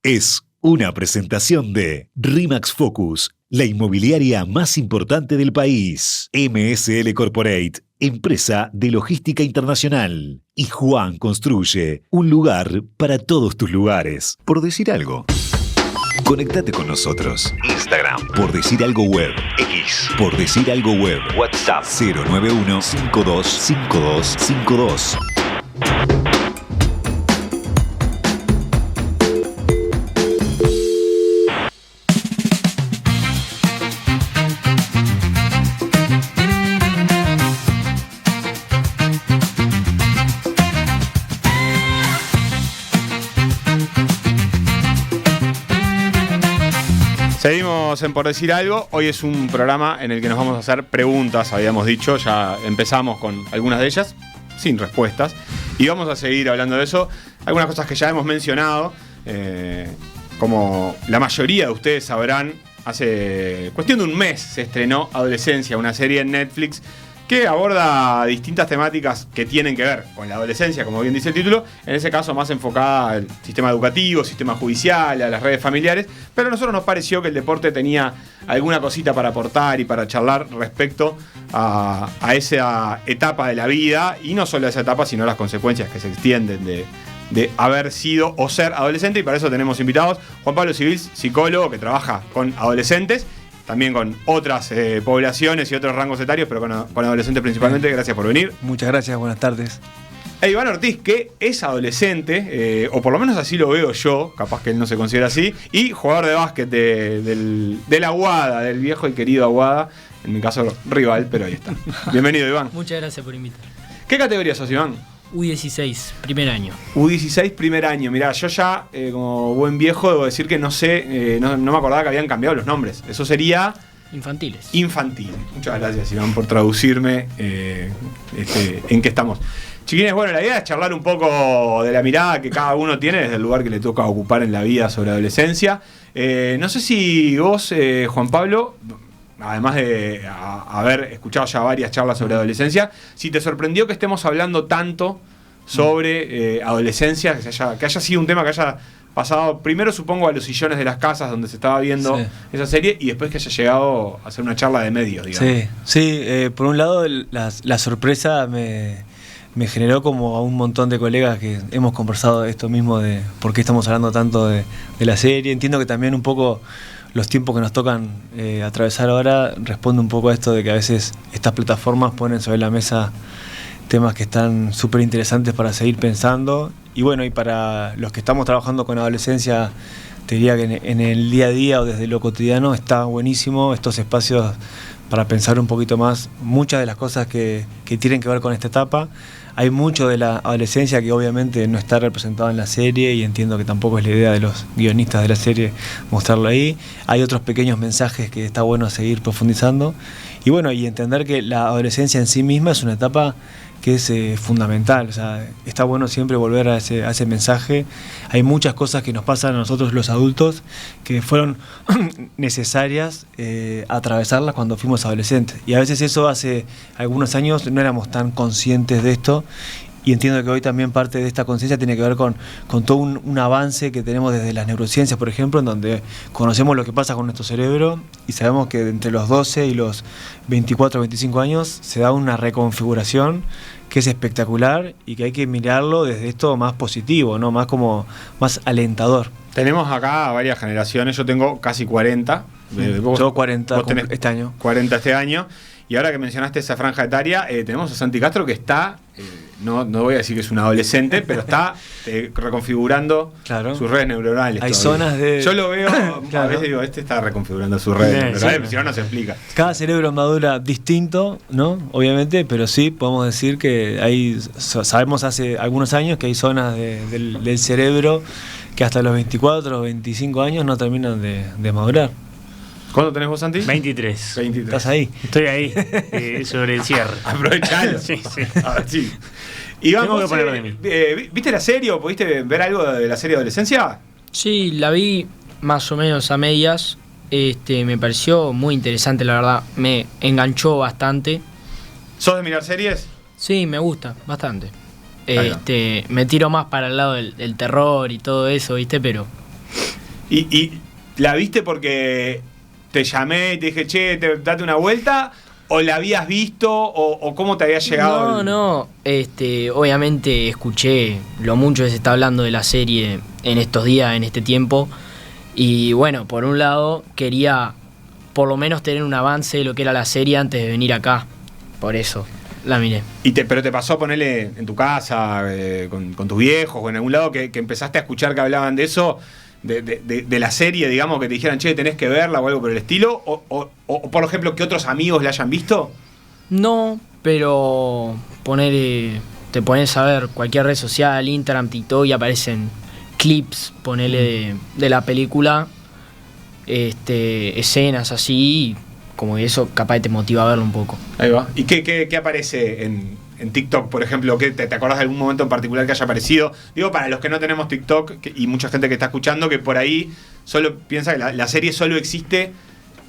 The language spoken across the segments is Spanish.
es una presentación de RE/MAX Focus, la inmobiliaria más importante del país. MSL Corporate, empresa de logística internacional. Y Juan Construye, un lugar para todos tus lugares. Por decir algo. Conectate con nosotros. Instagram, Por Decir Algo Web. X, Por Decir Algo Web. WhatsApp 091-525252. Seguimos en Por Decir Algo. Hoy es un programa en el que nos vamos a hacer preguntas, habíamos dicho. Ya empezamos con algunas de ellas, sin respuestas. Y vamos a seguir hablando de eso. Algunas cosas que ya hemos mencionado. Como la mayoría de ustedes sabrán, hace cuestión de un mes se estrenó Adolescencia, una serie en Netflix que aborda distintas temáticas que tienen que ver con la adolescencia, como bien dice el título, en ese caso más enfocada al sistema educativo, sistema judicial, a las redes familiares, pero a nosotros nos pareció que el deporte tenía alguna cosita para aportar y para charlar respecto a esa etapa de la vida, y no solo a esa etapa, sino las consecuencias que se extienden de haber sido o ser adolescente, y para eso tenemos invitados Juan Pablo Civil, psicólogo que trabaja con adolescentes, también con otras poblaciones y otros rangos etarios, pero con adolescentes principalmente. Gracias por venir. Muchas gracias, buenas tardes. Iván Ortiz, que es adolescente, o por lo menos así lo veo yo, capaz que él no se considera así, y jugador de básquet de la Aguada, del viejo y querido Aguada, en mi caso rival, pero ahí está. Bienvenido, Iván. Muchas gracias por invitar. ¿Qué categoría sos, Iván? U16, primer año. U16, primer año. Mirá, yo ya, como buen viejo, debo decir que no sé, no me acordaba que habían cambiado los nombres. Eso sería... Infantiles. Infantil. Muchas gracias, Iván, por traducirme en qué estamos. Chiquines, bueno, la idea es charlar un poco de la mirada que cada uno tiene desde el lugar que le toca ocupar en la vida sobre adolescencia. No sé si vos, Juan Pablo, además de haber escuchado ya varias charlas sobre adolescencia, si te sorprendió que estemos hablando tanto sobre adolescencia, que haya sido un tema que haya pasado primero, supongo, a los sillones de las casas donde se estaba viendo esa serie, y después que haya llegado a hacer una charla de medios, digamos. Sí, por un lado la sorpresa me generó, como a un montón de colegas que hemos conversado esto mismo de por qué estamos hablando tanto de la serie. Entiendo que también un poco los tiempos que nos tocan atravesar ahora responde un poco a esto de que a veces estas plataformas ponen sobre la mesa temas que están súper interesantes para seguir pensando. Y bueno, y para los que estamos trabajando con adolescencia, te diría que en el día a día o desde lo cotidiano está buenísimo estos espacios para pensar un poquito más muchas de las cosas que tienen que ver con esta etapa. Hay mucho de la adolescencia que obviamente no está representado en la serie, y entiendo que tampoco es la idea de los guionistas de la serie mostrarlo ahí. Hay otros pequeños mensajes que está bueno seguir profundizando. Y bueno, y entender que la adolescencia en sí misma es una etapa que es fundamental. O sea, está bueno siempre volver a ese mensaje. Hay muchas cosas que nos pasan a nosotros los adultos que fueron necesarias atravesarlas cuando fuimos adolescentes. Y a veces eso hace algunos años no éramos tan conscientes de esto. Y entiendo que hoy también parte de esta conciencia tiene que ver con todo un avance que tenemos desde las neurociencias, por ejemplo, en donde conocemos lo que pasa con nuestro cerebro y sabemos que entre los 12 y los 24 o 25 años se da una reconfiguración que es espectacular y que hay que mirarlo desde esto más positivo, ¿no? Más alentador. Tenemos acá varias generaciones. Yo tengo casi 40. Yo 40 este año. 40 este año. Y ahora que mencionaste esa franja etaria, tenemos a Santi Castro, que está, no voy a decir que es un adolescente, pero está reconfigurando sus redes neuronales. Hay zonas de... Yo lo veo, a veces digo, está reconfigurando sus redes neuronales, pero si no se explica. Cada cerebro madura distinto, ¿no? Obviamente, pero sí podemos decir que sabemos hace algunos años que hay zonas del cerebro que hasta los 24 o 25 años no terminan de madurar. ¿Cuánto tenés vos, Santi? 23. ¿Estás ahí? Estoy ahí, sobre el cierre. Aprovechalo. Sí. A ver, sí. Iván, tengo que poner de mí. ¿Viste la serie o pudiste ver algo de la serie de adolescencia? Sí, la vi más o menos a medias. Me pareció muy interesante, la verdad. Me enganchó bastante. ¿Sos de mirar series? Sí, me gusta, bastante. Me tiro más para el lado del terror y todo eso, ¿viste? Pero ¿Y la viste porque te llamé y te dije, che, date una vuelta? ¿O la habías visto? ¿O cómo te había llegado? No, obviamente escuché lo mucho que se está hablando de la serie en estos días, en este tiempo. Y bueno, por un lado quería por lo menos tener un avance de lo que era la serie antes de venir acá. Por eso la miré. ¿Pero te pasó a ponerle en tu casa, con tus viejos o en algún lado que empezaste a escuchar que hablaban de eso? De la serie, digamos, que te dijeran, che, tenés que verla o algo por el estilo, o por ejemplo, que otros amigos la hayan visto? No, pero te pones a ver cualquier red social, Instagram, TikTok, y aparecen clips, ponele de la película, escenas así, como que eso capaz te motiva a verlo un poco. Ahí va. ¿Y qué aparece en TikTok, por ejemplo? ¿Te acordás de algún momento en particular que haya aparecido? Digo, para los que no tenemos TikTok y mucha gente que está escuchando, que por ahí solo piensa que la serie solo existe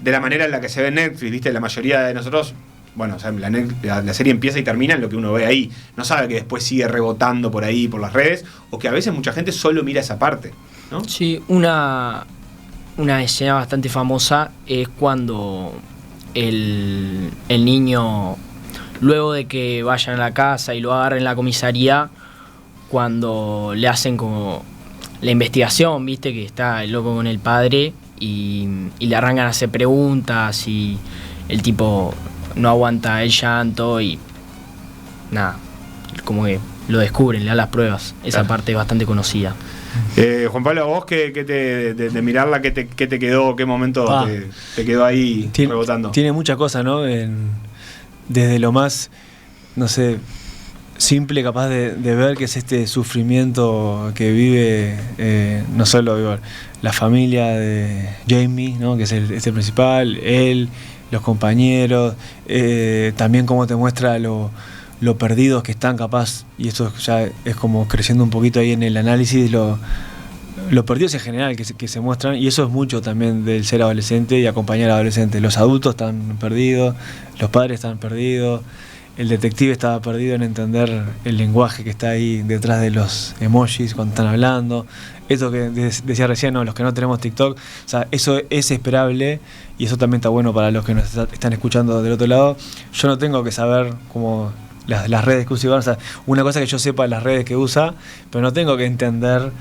de la manera en la que se ve en Netflix, ¿viste? La mayoría de nosotros, bueno, o sea, la serie empieza y termina en lo que uno ve ahí. No sabe que después sigue rebotando por ahí, por las redes, o que a veces mucha gente solo mira esa parte, ¿no? Sí, una escena bastante famosa es cuando el niño, luego de que vayan a la casa y lo agarren en la comisaría, cuando le hacen como la investigación, viste, que está el loco con el padre y le arrancan a hacer preguntas y el tipo no aguanta el llanto y nada, como que lo descubren, le dan las pruebas. Esa parte es bastante conocida. Juan Pablo, ¿a vos de mirarla, qué te quedó? ¿Qué momento te quedó ahí rebotando? Tiene muchas cosas, ¿no? Desde lo más, no sé, simple, capaz de ver que es este sufrimiento que vive no solo la familia de Jamie, ¿no? Que es el principal, él, los compañeros, también cómo te muestra lo perdidos que están, capaz, y eso ya es como creciendo un poquito ahí en el análisis, lo perdidos en general que se muestran, y eso es mucho también del ser adolescente y acompañar a adolescentes. Los adultos están perdidos, los padres están perdidos, el detective estaba perdido en entender el lenguaje que está ahí detrás de los emojis cuando están hablando. Eso que decía recién, ¿no? Los que no tenemos TikTok, o sea, eso es esperable y eso también está bueno para los que nos están escuchando del otro lado. Yo no tengo que saber cómo las redes que usa Iván, o sea, una cosa que yo sepa las redes que usa, pero no tengo que entender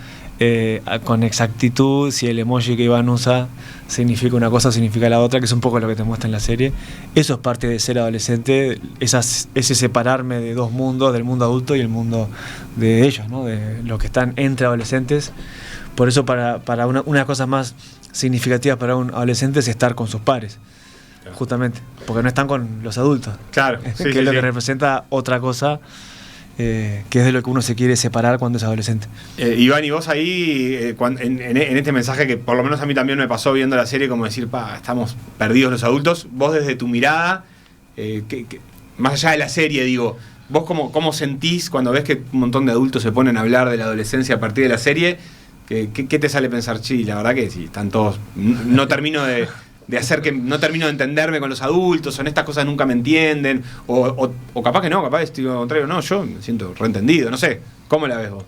con exactitud si el emoji que Iván usa significa una cosa o significa la otra, que es un poco lo que te muestra en la serie. Eso es parte de ser adolescente, ese separarme de dos mundos, del mundo adulto y el mundo de ellos, ¿no? De los que están entre adolescentes. Por eso para una cosa más significativa para un adolescente es estar con sus pares. Justamente, porque no están con los adultos. Claro, que es lo que representa otra cosa, que es de lo que uno se quiere separar cuando es adolescente. Iván, y vos ahí, en este mensaje que por lo menos a mí también me pasó viendo la serie, como decir, estamos perdidos los adultos, vos desde tu mirada, más allá de la serie, digo, vos cómo sentís cuando ves que un montón de adultos se ponen a hablar de la adolescencia a partir de la serie, ¿qué te sale pensar? Sí, la verdad que sí, están todos, no termino de entenderme con los adultos, son estas cosas nunca me entienden, o capaz que no, capaz estoy al contrario, no, yo me siento reentendido, no sé, ¿cómo la ves vos?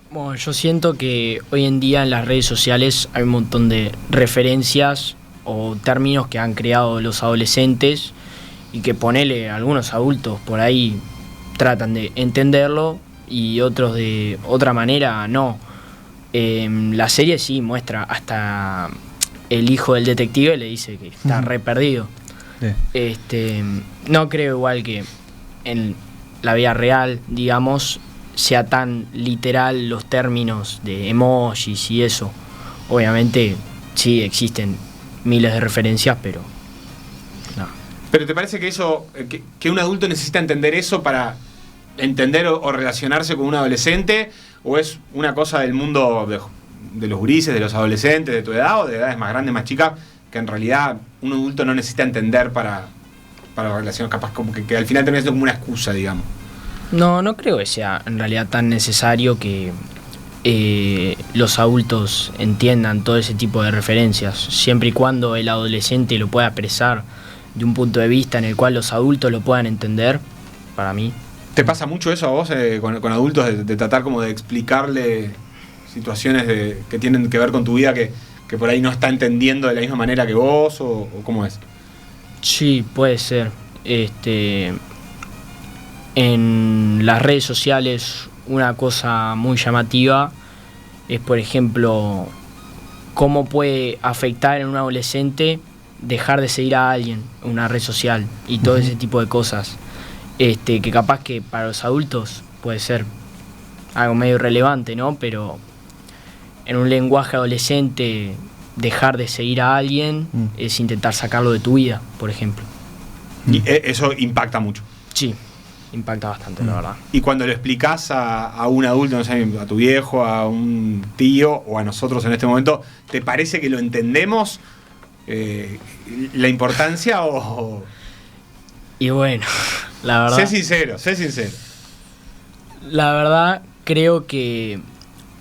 Bueno, yo siento que hoy en día en las redes sociales hay un montón de referencias o términos que han creado los adolescentes y que ponele algunos adultos por ahí tratan de entenderlo y otros de otra manera no. La serie sí muestra hasta el hijo del detective le dice que está re perdido. Sí. No creo igual que en la vida real, digamos, sea tan literal los términos de emojis y eso. Obviamente sí existen miles de referencias, pero no. ¿Pero te parece que eso, que un adulto necesita entender eso para entender o relacionarse con un adolescente? ¿O es una cosa del mundo de los gurises, de los adolescentes, de tu edad o de edades más grandes, más chicas, que en realidad un adulto no necesita entender para la relación, capaz como que al final termina siendo como una excusa, digamos? No creo que sea en realidad tan necesario que los adultos entiendan todo ese tipo de referencias, siempre y cuando el adolescente lo pueda expresar de un punto de vista en el cual los adultos lo puedan entender, para mí. ¿Te pasa mucho eso a vos con adultos, de tratar como de explicarle situaciones que tienen que ver con tu vida que que por ahí no está entendiendo de la misma manera que vos, o cómo es? Sí, puede ser. En las redes sociales una cosa muy llamativa es, por ejemplo, cómo puede afectar en un adolescente dejar de seguir a alguien en una red social y todo ese tipo de cosas. Que capaz que para los adultos puede ser algo medio irrelevante, ¿no? Pero en un lenguaje adolescente, dejar de seguir a alguien es intentar sacarlo de tu vida, por ejemplo. Y eso impacta mucho. Sí, impacta bastante, la verdad. Y cuando lo explicás a un adulto, no sé, a tu viejo, a un tío o a nosotros en este momento, ¿te parece que lo entendemos? ¿La importancia o...? Y bueno, la verdad... Sé sincero. La verdad, creo que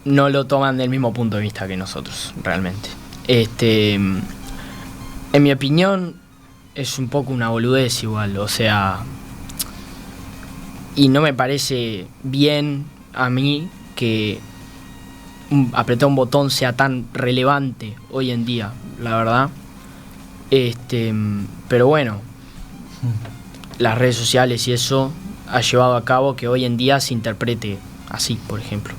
no lo toman del mismo punto de vista que nosotros, realmente. En mi opinión, es un poco una boludez igual, o sea... Y no me parece bien a mí que apretar un botón sea tan relevante hoy en día, la verdad. Pero bueno, las redes sociales y eso ha llevado a cabo que hoy en día se interprete así, por ejemplo.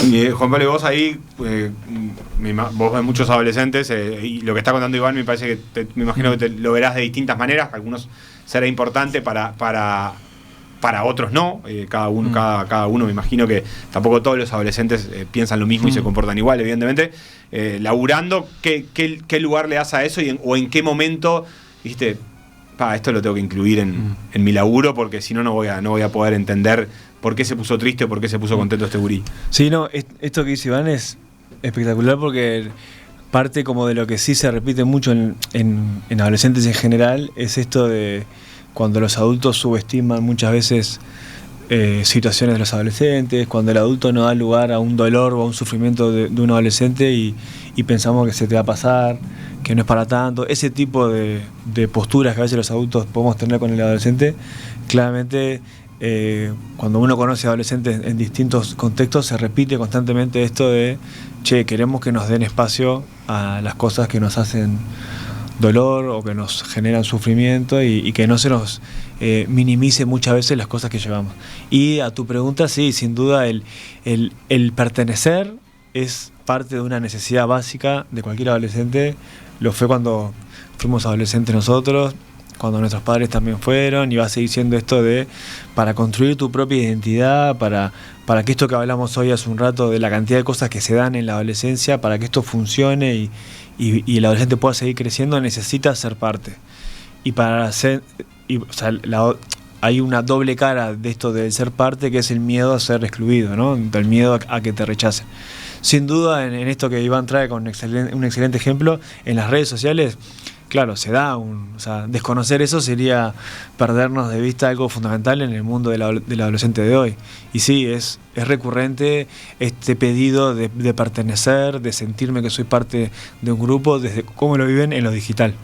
Y, Juan Pablo, vos ahí, vos ves muchos adolescentes, y lo que está contando Iván me parece que me imagino que lo verás de distintas maneras. Para algunos será importante, para otros no. Cada uno, me imagino que tampoco todos los adolescentes piensan lo mismo y se comportan igual, evidentemente. Laburando, ¿qué lugar le das a eso o en qué momento dijiste, esto lo tengo que incluir en mi laburo, porque si no, no voy a poder entender por qué se puso triste o por qué se puso contento este gurí? Sí, no, esto que dice Iván es espectacular, porque parte como de lo que sí se repite mucho en adolescentes en general, es esto de cuando los adultos subestiman muchas veces situaciones de los adolescentes, cuando el adulto no da lugar a un dolor o a un sufrimiento de un adolescente y pensamos que se te va a pasar, que no es para tanto. Ese tipo de posturas que a veces los adultos podemos tener con el adolescente, claramente cuando uno conoce a adolescentes en distintos contextos se repite constantemente esto de, queremos que nos den espacio a las cosas que nos hacen dolor o que nos generan sufrimiento y que no se nos minimice muchas veces las cosas que llevamos. Y a tu pregunta, sí, sin duda el pertenecer es parte de una necesidad básica de cualquier adolescente. Lo fue cuando fuimos adolescentes nosotros, cuando nuestros padres también fueron, y va a seguir siendo esto de, para construir tu propia identidad, para que esto que hablamos hoy hace un rato de la cantidad de cosas que se dan en la adolescencia, para que esto funcione y el adolescente pueda seguir creciendo, necesita ser parte. Y para ser, hay una doble cara de esto de ser parte, que es el miedo a ser excluido, ¿no? El miedo a que te rechacen. Sin duda, en esto que Iván trae con un excelente ejemplo, en las redes sociales, claro, se da desconocer eso sería perdernos de vista algo fundamental en el mundo del adolescente de hoy. Y sí, es recurrente este pedido de pertenecer, de sentirme que soy parte de un grupo, desde cómo lo viven en lo digital.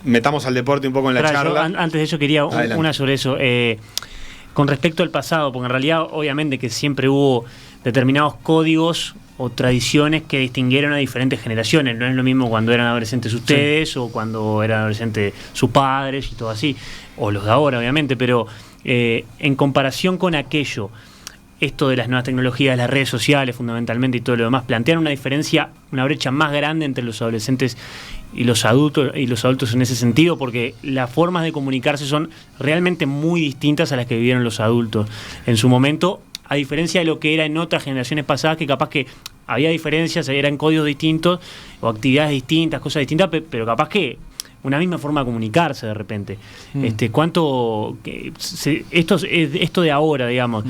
Metamos al deporte un poco en la charla. Antes de eso quería una sobre eso. Con respecto al pasado, porque en realidad obviamente que siempre hubo determinados códigos o tradiciones que distinguieron a diferentes generaciones. No es lo mismo cuando eran adolescentes ustedes, o cuando eran adolescentes sus padres y todo así, o los de ahora obviamente, pero en comparación con aquello, esto de las nuevas tecnologías, las redes sociales fundamentalmente y todo lo demás, plantean una diferencia, una brecha más grande entre los adolescentes y los adultos en ese sentido, porque las formas de comunicarse son realmente muy distintas a las que vivieron los adultos en su momento, a diferencia de lo que era en otras generaciones pasadas, que capaz que había diferencias, eran códigos distintos o actividades distintas, cosas distintas, pero capaz que una misma forma de comunicarse de repente. Esto de ahora, digamos,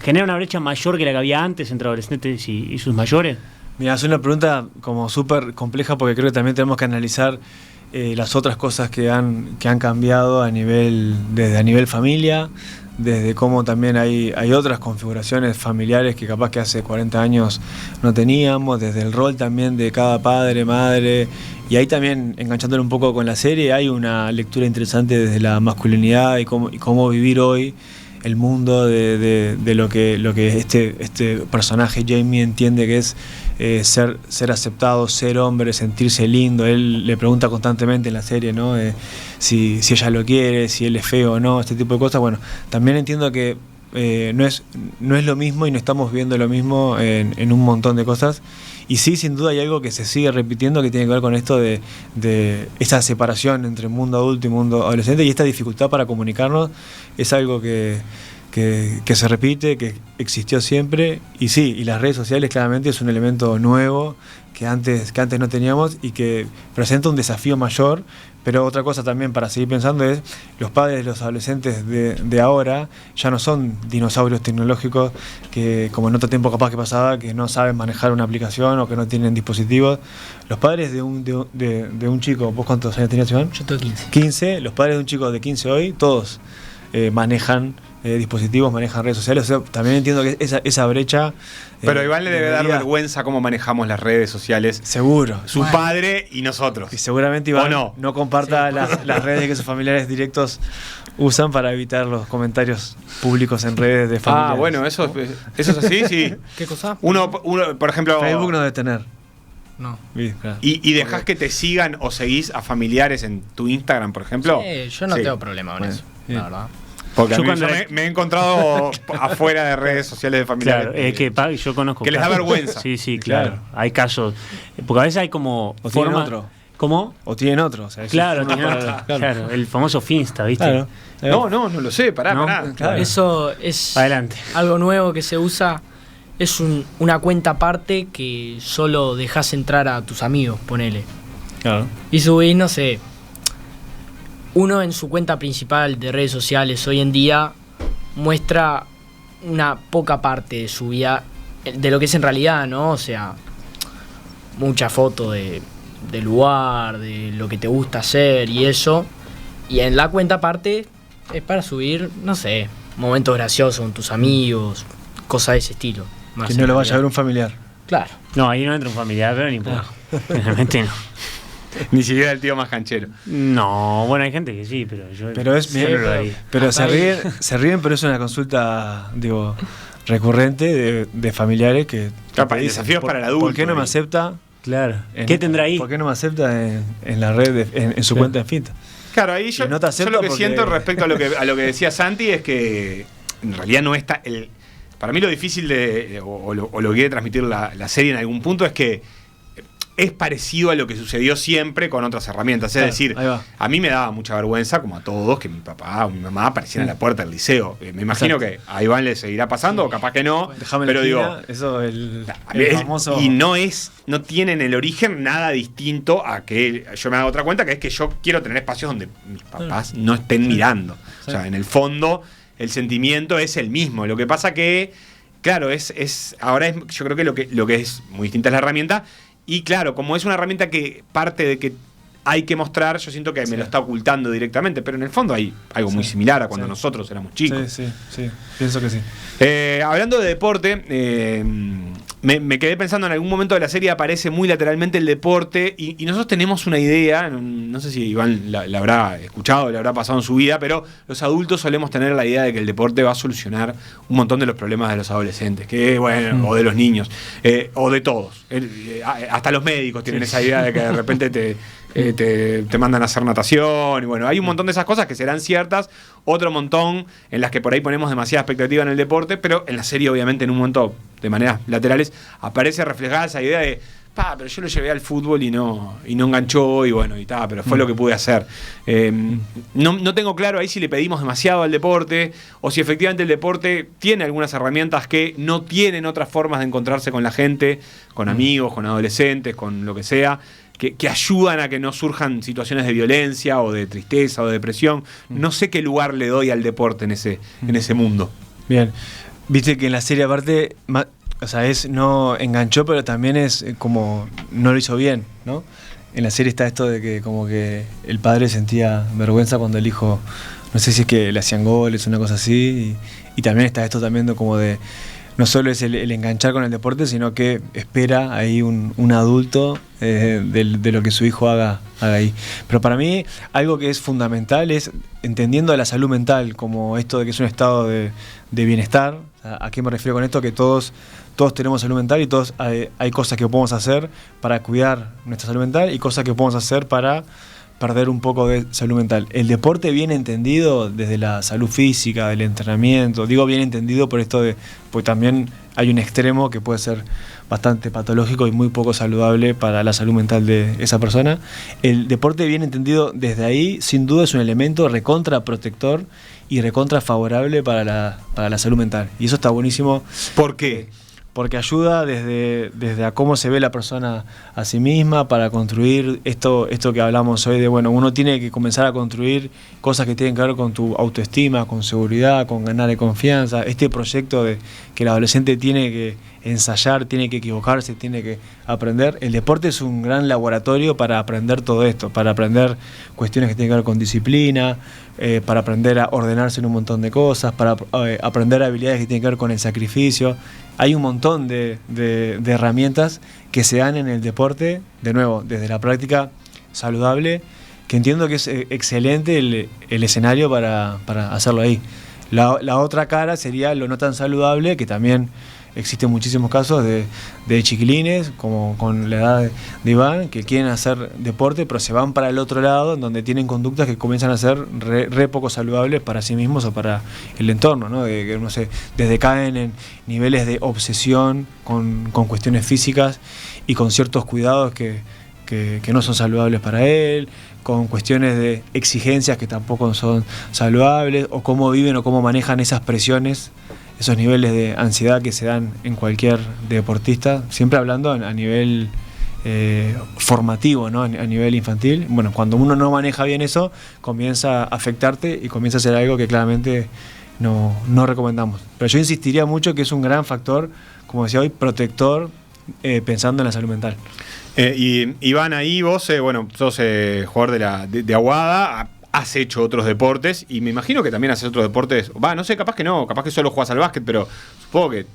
genera una brecha mayor que la que había antes entre adolescentes y sus mayores. Mira, es una pregunta como súper compleja, porque creo que también tenemos que analizar las otras cosas que han cambiado desde a nivel familia, desde cómo también hay otras configuraciones familiares que capaz que hace 40 años no teníamos, desde el rol también de cada padre, madre, y ahí también, enganchándolo un poco con la serie, hay una lectura interesante desde la masculinidad y cómo vivir hoy el mundo de lo que este personaje Jamie entiende que es ser aceptado, ser hombre, sentirse lindo. Él le pregunta constantemente en la serie, ¿no? Si ella lo quiere, si él es feo o no, este tipo de cosas. Bueno, también entiendo que no es lo mismo y no estamos viendo lo mismo en un montón de cosas. Y sí, sin duda hay algo que se sigue repitiendo que tiene que ver con esto de esa separación entre mundo adulto y mundo adolescente, y esta dificultad para comunicarnos es algo que se repite, que existió siempre. Y sí, y las redes sociales claramente es un elemento nuevo que antes no teníamos y que presenta un desafío mayor. Pero otra cosa también para seguir pensando es los padres de los adolescentes de ahora ya no son dinosaurios tecnológicos que, como en otro tiempo capaz que pasaba, que no saben manejar una aplicación o que no tienen dispositivos. Los padres de un chico, ¿vos cuántos años tenías, Iván? Yo tengo 15. 15, los padres de un chico de 15 hoy, todos manejan dispositivos, manejan redes sociales. O sea, también entiendo que esa brecha... Pero igual le debe dar vergüenza cómo manejamos las redes sociales. Seguro. Su padre y nosotros. Y seguramente Iván no comparta las redes que sus familiares directos usan para evitar los comentarios públicos en redes de familiares. Ah, bueno, eso es así, sí. ¿Qué cosa? Uno, por ejemplo... Facebook no debe tener. No. Claro. ¿Y dejás que te sigan o seguís a familiares en tu Instagram, por ejemplo? Sí, yo no tengo problema con eso, la verdad. Porque yo me he encontrado afuera de redes sociales de familiares. Claro, es que yo conozco que les da vergüenza. Sí, claro. Hay casos. Porque a veces hay como. O tienen otro. ¿Cómo? O tienen otro. O sea, claro, claro, el famoso Finsta, ¿viste? Claro. No lo sé, pará. Claro. Eso es adelante. Algo nuevo que se usa. Es una cuenta aparte que solo dejás entrar a tus amigos, ponele. Claro. Y subís, no sé. Uno en su cuenta principal de redes sociales hoy en día muestra una poca parte de su vida, de lo que es en realidad, ¿no? O sea, mucha foto del lugar, de lo que te gusta hacer y eso. Y en la cuenta aparte es para subir, no sé, momentos graciosos con tus amigos, cosas de ese estilo. Que no lo vaya a ver un familiar. Claro. No, ahí no entra un familiar, pero ni importa. Realmente no. Ni siquiera el tío más canchero. No, bueno, hay gente que sí, pero yo... Pero es bien, pero se ríen, pero es una consulta, digo, recurrente de familiares que... Capaz, desafíos para el adulto. ¿Por qué no me acepta? Claro. ¿Qué tendrá ahí? ¿Por qué no me acepta en la red, en su cuenta en Finta? Claro, ahí yo lo que siento respecto a lo que decía Santi es que en realidad no está... Para mí lo difícil o lo que quiere transmitir la serie en algún punto es que es parecido a lo que sucedió siempre con otras herramientas. Es decir, a mí me daba mucha vergüenza, como a todos, que mi papá o mi mamá aparecieran en la puerta del liceo. Me imagino que a Iván le seguirá pasando, o capaz que no. Déjame pero digo, eso el famoso... Y no tienen el origen nada distinto a que yo me haga otra cuenta, que es que yo quiero tener espacios donde mis papás no estén mirando. O sea, en el fondo, el sentimiento es el mismo. Lo que pasa que, claro, ahora yo creo que lo que es muy distinta es la herramienta. Y claro, como es una herramienta que parte de que hay que mostrar, yo siento que me lo está ocultando directamente, pero en el fondo hay algo muy similar a cuando nosotros éramos chicos. Sí, pienso que sí. Hablando de deporte, me quedé pensando en algún momento de la serie aparece muy lateralmente el deporte y nosotros tenemos una idea, no sé si Iván la habrá escuchado, la habrá pasado en su vida, pero los adultos solemos tener la idea de que el deporte va a solucionar un montón de los problemas de los adolescentes, o de los niños, o de todos. Hasta los médicos tienen esa idea de que de repente te mandan a hacer natación, y bueno, hay un montón de esas cosas que serán ciertas, otro montón en las que por ahí ponemos demasiada expectativa en el deporte, pero en la serie obviamente en un momento de maneras laterales aparece reflejada esa idea de pero yo lo llevé al fútbol y no enganchó, y bueno, pero fue lo que pude hacer. No tengo claro ahí si le pedimos demasiado al deporte o si efectivamente el deporte tiene algunas herramientas que no tienen otras formas de encontrarse con la gente, con amigos, con adolescentes, con lo que sea, que ayudan a que no surjan situaciones de violencia o de tristeza o de depresión. No sé qué lugar le doy al deporte en ese mundo. Bien, viste que en la serie aparte, o sea, no enganchó, pero también es como no lo hizo bien, ¿no? En la serie está esto de que como que el padre sentía vergüenza cuando el hijo, no sé si es que le hacían goles, una cosa así, y también está esto también como de... No solo es el enganchar con el deporte, sino que espera ahí un adulto de lo que su hijo haga ahí. Pero para mí, algo que es fundamental es entendiendo la salud mental como esto de que es un estado de bienestar. ¿A qué me refiero con esto? Que todos todos tenemos salud mental y todos hay cosas que podemos hacer para cuidar nuestra salud mental y cosas que podemos hacer para perder un poco de salud mental. El deporte bien entendido desde la salud física, del entrenamiento, digo bien entendido por esto de, pues también hay un extremo que puede ser bastante patológico y muy poco saludable para la salud mental de esa persona. El deporte bien entendido desde ahí, sin duda es un elemento recontra protector y recontra favorable para la salud mental. Y eso está buenísimo. ¿Por qué? Porque ayuda desde a cómo se ve la persona a sí misma para construir esto que hablamos hoy de, bueno, uno tiene que comenzar a construir cosas que tienen que ver con tu autoestima, con seguridad, con ganar de confianza. Este proyecto de que el adolescente tiene que ensayar, tiene que equivocarse, tiene que aprender. El deporte es un gran laboratorio para aprender todo esto, para aprender cuestiones que tienen que ver con disciplina, para aprender a ordenarse en un montón de cosas, para aprender habilidades que tienen que ver con el sacrificio. Hay un montón de herramientas que se dan en el deporte, de nuevo, desde la práctica saludable, que entiendo que es excelente el escenario para hacerlo ahí. La otra cara sería lo no tan saludable, que también existen muchísimos casos de chiquilines, como con la edad de Iván, que quieren hacer deporte, pero se van para el otro lado, en donde tienen conductas que comienzan a ser re poco saludables para sí mismos o para el entorno, ¿no? No sé, desde caen en niveles de obsesión con cuestiones físicas y con ciertos cuidados que no son saludables para él, con cuestiones de exigencias que tampoco son saludables, o cómo viven o cómo manejan esas presiones, esos niveles de ansiedad que se dan en cualquier deportista, siempre hablando a nivel formativo, ¿no? A nivel infantil. Bueno, cuando uno no maneja bien eso, comienza a afectarte y comienza a ser algo que claramente no recomendamos. Pero yo insistiría mucho que es un gran factor, como decía hoy, protector, pensando en la salud mental. Y Iván, ahí vos, bueno, sos jugador de Aguada, has hecho otros deportes y me imagino que también haces otros deportes. No sé, capaz que solo jugás al básquet, pero supongo que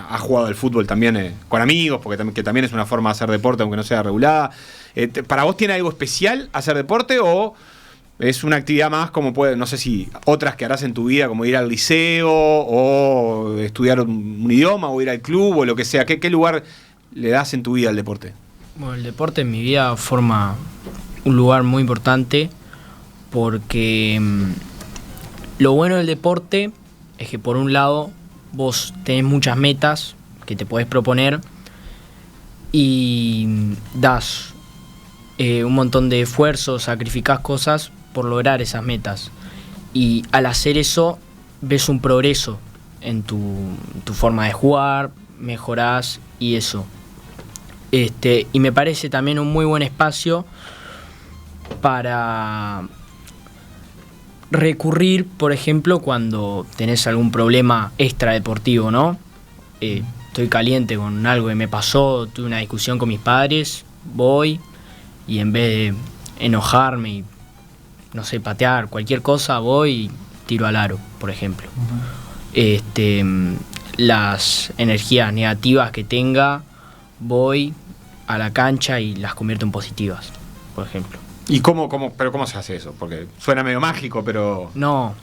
has jugado al fútbol también con amigos, porque que también es una forma de hacer deporte, aunque no sea regulada. ¿Para vos tiene algo especial hacer deporte o es una actividad más como no sé si otras que harás en tu vida, como ir al liceo o estudiar un idioma o ir al club o lo que sea? ¿Qué lugar le das en tu vida al deporte? Bueno, el deporte en mi vida forma un lugar muy importante porque lo bueno del deporte es que por un lado vos tenés muchas metas que te podés proponer y das un montón de esfuerzo, sacrificás cosas por lograr esas metas, y al hacer eso ves un progreso en tu forma de jugar, mejorás y eso. Y me parece también un muy buen espacio para recurrir, por ejemplo, cuando tenés algún problema extradeportivo, ¿no? Estoy caliente con algo que me pasó, tuve una discusión con mis padres, voy y en vez de enojarme y, no sé, patear cualquier cosa, voy y tiro al aro, por ejemplo. Las energías negativas que tenga, voy a la cancha y las convierto en positivas, por ejemplo. ¿Y cómo se hace eso? Porque suena medio mágico, pero... No,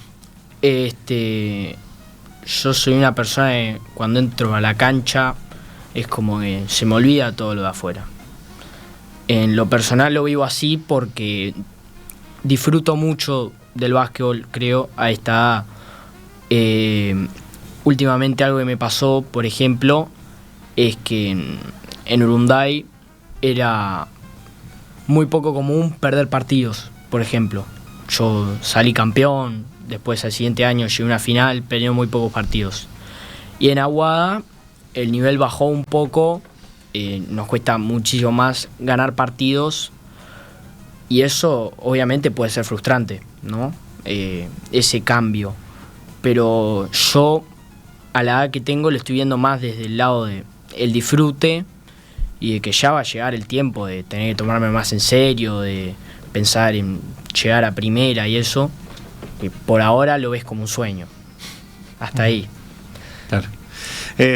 yo soy una persona que cuando entro a la cancha es como que se me olvida todo lo de afuera. En lo personal lo vivo así porque disfruto mucho del básquetbol, creo, a esta edad. Últimamente algo que me pasó, por ejemplo, es que en Urunday era muy poco común perder partidos, por ejemplo. Yo salí campeón, después al siguiente año llegué a una final, peleé muy pocos partidos. Y en Aguada el nivel bajó un poco, nos cuesta muchísimo más ganar partidos y eso obviamente puede ser frustrante, ¿no? Ese cambio. Pero yo a la edad que tengo lo estoy viendo más desde el lado de el disfrute y de que ya va a llegar el tiempo de tener que tomarme más en serio, de pensar en llegar a primera y eso, que por ahora lo ves como un sueño. Hasta ahí. Claro.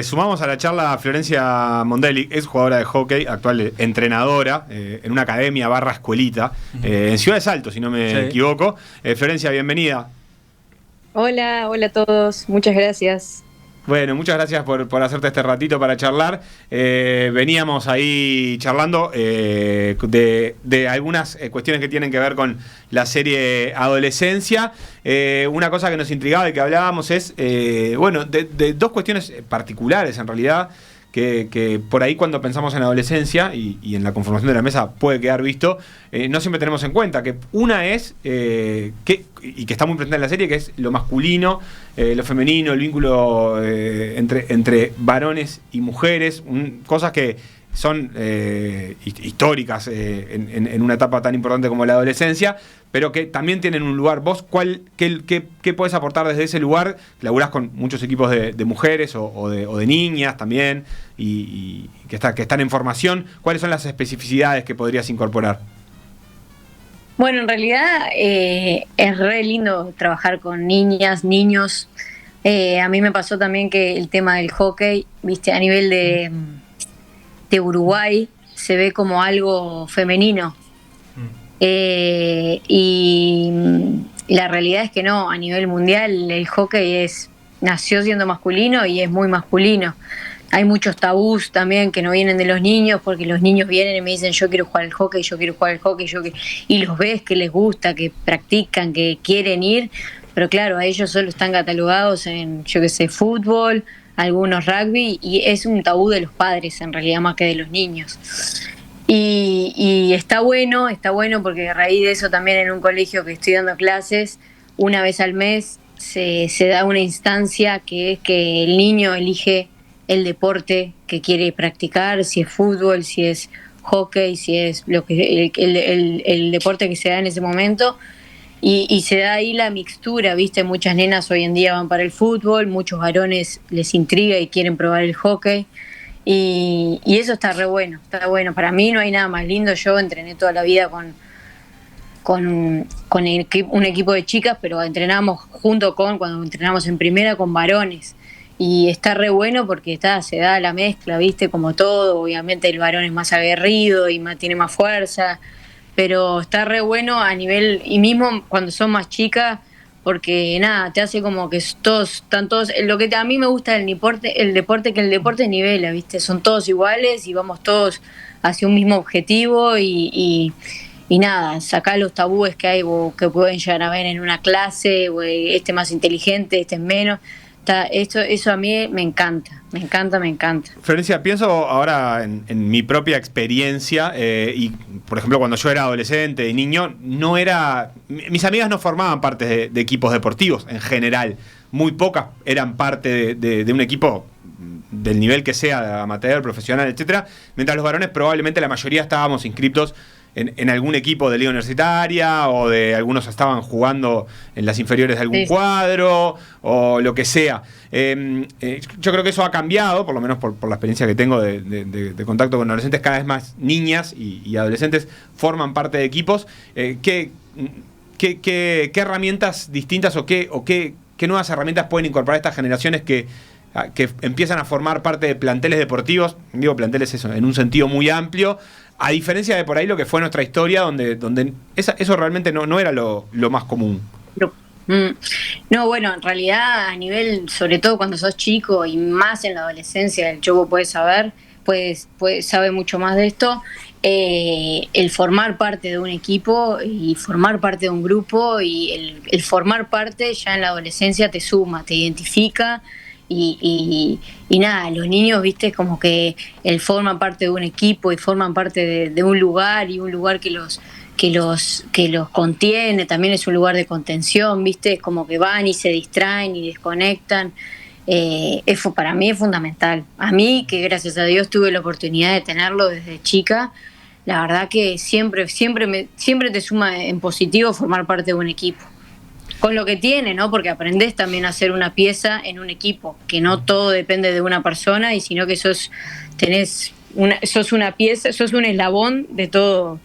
Sumamos a la charla a Florencia Mondelli, es jugadora de hockey, actual entrenadora en una academia / escuelita en Ciudad de Salto, si no me equivoco. Florencia, bienvenida. Hola a todos, muchas gracias. Bueno, muchas gracias por hacerte este ratito para charlar. Veníamos ahí charlando de algunas cuestiones que tienen que ver con la serie Adolescencia. Una cosa que nos intrigaba y que hablábamos es, de dos cuestiones particulares en realidad, que por ahí cuando pensamos en adolescencia y en la conformación de la mesa puede quedar visto, no siempre tenemos en cuenta que una es, y que está muy presente en la serie, que es lo masculino, lo femenino, el vínculo entre varones y mujeres, cosas que son históricas en una etapa tan importante como la adolescencia, pero que también tienen un lugar. ¿Vos qué podés aportar desde ese lugar? Laburás con muchos equipos de mujeres o de niñas también, y que están en formación. ¿Cuáles son las especificidades que podrías incorporar? Bueno, en realidad es re lindo trabajar con niñas, niños. A mí me pasó también que el tema del hockey, viste, a nivel de Uruguay se ve como algo femenino. Y la realidad es que no, a nivel mundial el hockey nació siendo masculino y es muy masculino. Hay muchos tabús también que no vienen de los niños, porque los niños vienen y me dicen yo quiero jugar al hockey, yo quiero jugar al hockey, y los ves que les gusta, que practican, que quieren ir, pero claro, a ellos solo están catalogados en, yo qué sé, fútbol, algunos rugby, y es un tabú de los padres en realidad más que de los niños. Y está bueno porque a raíz de eso también en un colegio que estoy dando clases, una vez al mes se da una instancia que es que el niño elige el deporte que quiere practicar, si es fútbol, si es hockey, si es el deporte que se da en ese momento, y se da ahí la mixtura, ¿viste? Muchas nenas hoy en día van para el fútbol, muchos varones les intriga y quieren probar el hockey, y eso está re bueno, está bueno. Para mí no hay nada más lindo. Yo entrené toda la vida con un equipo de chicas, pero entrenamos cuando entrenamos en primera, con varones. Y está re bueno porque se da la mezcla, ¿viste? Como todo, obviamente el varón es más aguerrido y tiene más fuerza, pero está re bueno a nivel, y mismo cuando son más chicas, porque nada, te hace como que están todos, lo que a mí me gusta del deporte, que el deporte nivela, ¿viste? Son todos iguales y vamos todos hacia un mismo objetivo y nada, sacar los tabúes que hay o que pueden llegar a ver en una clase, o este más inteligente, este es menos. Eso a mí me encanta. Florencia, pienso ahora en mi propia experiencia, y por ejemplo cuando yo era adolescente y niño, mis amigas no formaban parte de equipos deportivos en general, muy pocas eran parte de un equipo del nivel que sea, amateur, profesional, etcétera, mientras los varones probablemente la mayoría estábamos inscritos en algún equipo de liga universitaria, o de algunos estaban jugando en las inferiores de algún cuadro, o lo que sea. Yo creo que eso ha cambiado, por lo menos por la experiencia que tengo de contacto con adolescentes. Cada vez más niñas y adolescentes forman parte de equipos. ¿Qué herramientas distintas o qué nuevas herramientas pueden incorporar estas generaciones que empiezan a formar parte de planteles deportivos? Digo planteles eso, en un sentido muy amplio, a diferencia de por ahí lo que fue nuestra historia, donde eso realmente no era lo más común. No, bueno, en realidad a nivel, sobre todo cuando sos chico y más en la adolescencia, el Choco puede saber, sabe mucho más de esto, el formar parte de un equipo y formar parte de un grupo, y el formar parte ya en la adolescencia te suma, te identifica. Y nada, los niños, viste, como que forman parte de un equipo y forman parte de un lugar, y un lugar que los contiene, también es un lugar de contención, viste, es como que van y se distraen y desconectan. Para mí es fundamental. A mí, que gracias a Dios tuve la oportunidad de tenerlo desde chica, la verdad que siempre te suma en positivo formar parte de un equipo. Con lo que tiene, ¿no? Porque aprendés también a ser una pieza en un equipo, que no todo depende de una persona, y sino que sos una pieza, sos un eslabón de todo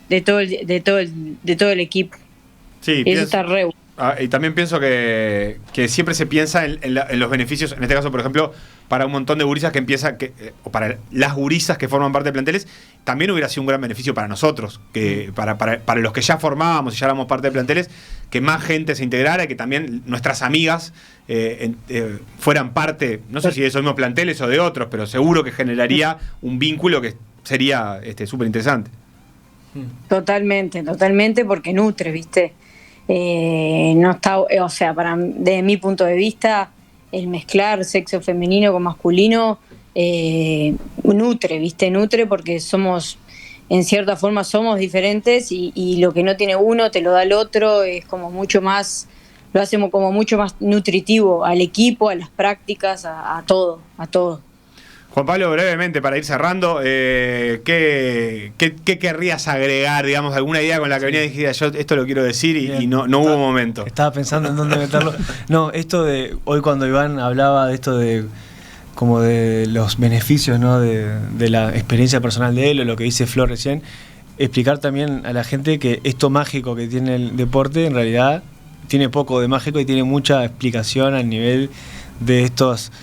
el equipo. Sí, y eso está re bueno. Y también pienso que siempre se piensa en los beneficios, en este caso, por ejemplo, para un montón de gurisas que empiezan, o para las gurisas que forman parte de planteles, también hubiera sido un gran beneficio para nosotros, que para los que ya formábamos y ya éramos parte de planteles, que más gente se integrara y que también nuestras amigas fueran parte, no sé si de esos mismos planteles o de otros, pero seguro que generaría un vínculo que sería súper interesante. Totalmente, porque nutre, ¿viste? No está, o sea, desde mi punto de vista, el mezclar sexo femenino con masculino nutre, ¿viste? Nutre porque somos, en cierta forma, somos diferentes y lo que no tiene uno te lo da el otro, es como mucho más, lo hacemos como mucho más nutritivo al equipo, a las prácticas, a todo. Juan Pablo, brevemente, para ir cerrando, ¿qué querrías agregar, digamos, alguna idea con la que venía y dijera yo esto lo quiero decir y no hubo momento? Estaba pensando en dónde meterlo. No, esto de, hoy cuando Iván hablaba de esto de como de los beneficios, ¿no? de la experiencia personal de él, o lo que dice Flor recién, explicar también a la gente que esto mágico que tiene el deporte, en realidad, tiene poco de mágico y tiene mucha explicación al nivel de estos...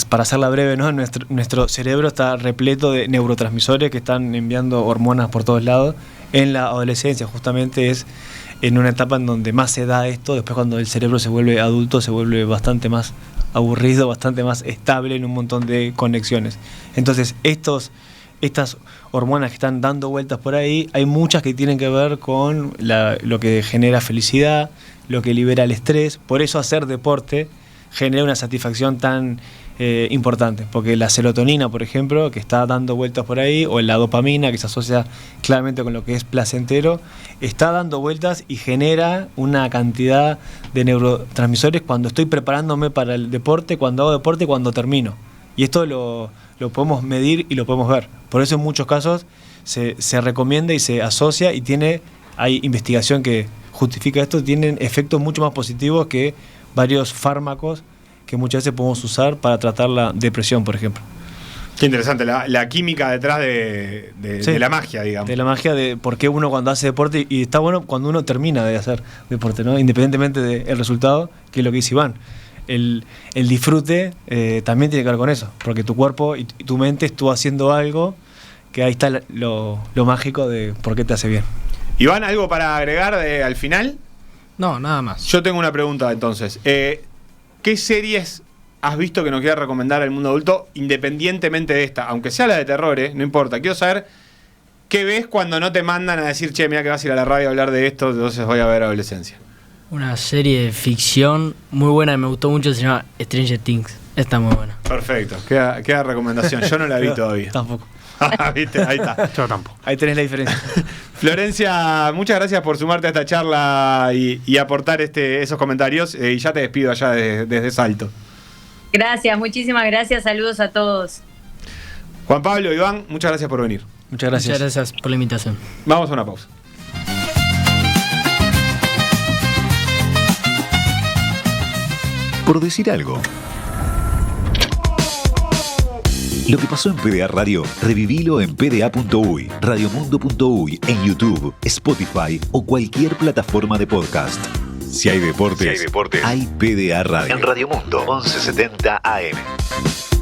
para hacerla breve, ¿no? Nuestro cerebro está repleto de neurotransmisores que están enviando hormonas por todos lados. En la adolescencia justamente es en una etapa en donde más se da esto. Después, cuando el cerebro se vuelve adulto, se vuelve bastante más aburrido, bastante más estable en un montón de conexiones. Entonces estas hormonas que están dando vueltas por ahí, hay muchas que tienen que ver con lo que genera felicidad, lo que libera el estrés. Por eso hacer deporte genera una satisfacción tan importante, porque la serotonina, por ejemplo, que está dando vueltas por ahí, o la dopamina, que se asocia claramente con lo que es placentero, está dando vueltas y genera una cantidad de neurotransmisores cuando estoy preparándome para el deporte, cuando hago deporte, cuando termino. Y esto lo podemos medir y lo podemos ver. Por eso en muchos casos se recomienda y se asocia y hay investigación que justifica esto, tienen efectos mucho más positivos que varios fármacos que muchas veces podemos usar para tratar la depresión, por ejemplo. Qué interesante, la química detrás de la magia, digamos. De la magia de por qué uno cuando hace deporte, y está bueno cuando uno termina de hacer deporte, ¿no? Independientemente del resultado, que es lo que dice Iván. El disfrute también tiene que ver con eso, porque tu cuerpo y tu mente estuvo haciendo algo, que ahí está lo mágico de por qué te hace bien. Iván, ¿algo para agregar al final? No, nada más. Yo tengo una pregunta entonces. ¿Qué series has visto que nos quieras recomendar al mundo adulto, independientemente de esta? Aunque sea la de terror, no importa. Quiero saber qué ves cuando no te mandan a decir, che, mira que vas a ir a la radio a hablar de esto, entonces voy a ver Adolescencia. Una serie de ficción muy buena que me gustó mucho, se llama Stranger Things. Está muy buena. Perfecto, queda recomendación. Yo no la vi todavía. Tampoco. ¿Viste? Ahí está. Yo tampoco. Ahí tenés la diferencia. Florencia, muchas gracias por sumarte a esta charla y aportar esos comentarios. Y ya te despido allá desde Salto. Gracias, muchísimas gracias, saludos a todos. Juan Pablo, Iván, muchas gracias por venir. Muchas gracias. Muchas gracias por la invitación. Vamos a una pausa. Por decir algo. Lo que pasó en PDA Radio, revivilo en pda.uy, radiomundo.uy, en YouTube, Spotify o cualquier plataforma de podcast. Si hay deportes, hay PDA Radio. En Radiomundo, 1170 AM.